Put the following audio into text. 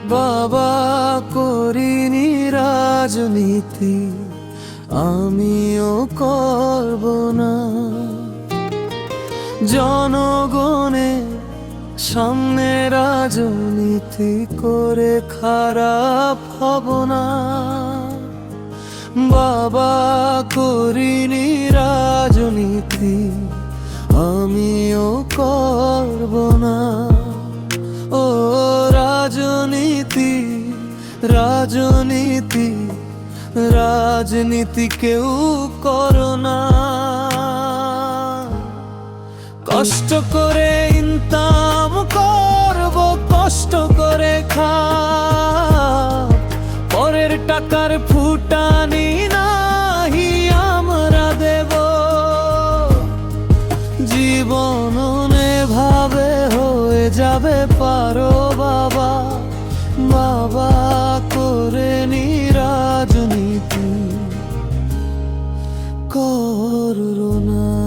বাবা করিনি রাজনীতি, আমিও করব না। জনগণের সামনে রাজনীতি করে খারাপ হব না। বাবা করিনি রাজনীতি, আমিও করব না। ও রাজনীতি, রাজনীতি, রাজনীতি কেউ করো না। কষ্ট করে ইনকাম করব, কষ্ট করে খাব, পরের টাকার ফুটানি নাহি আমরা দেব। জীবন ভাবে হয়ে যাবে পারো বাবা, বাবা করে নি রাজনীতি করো না।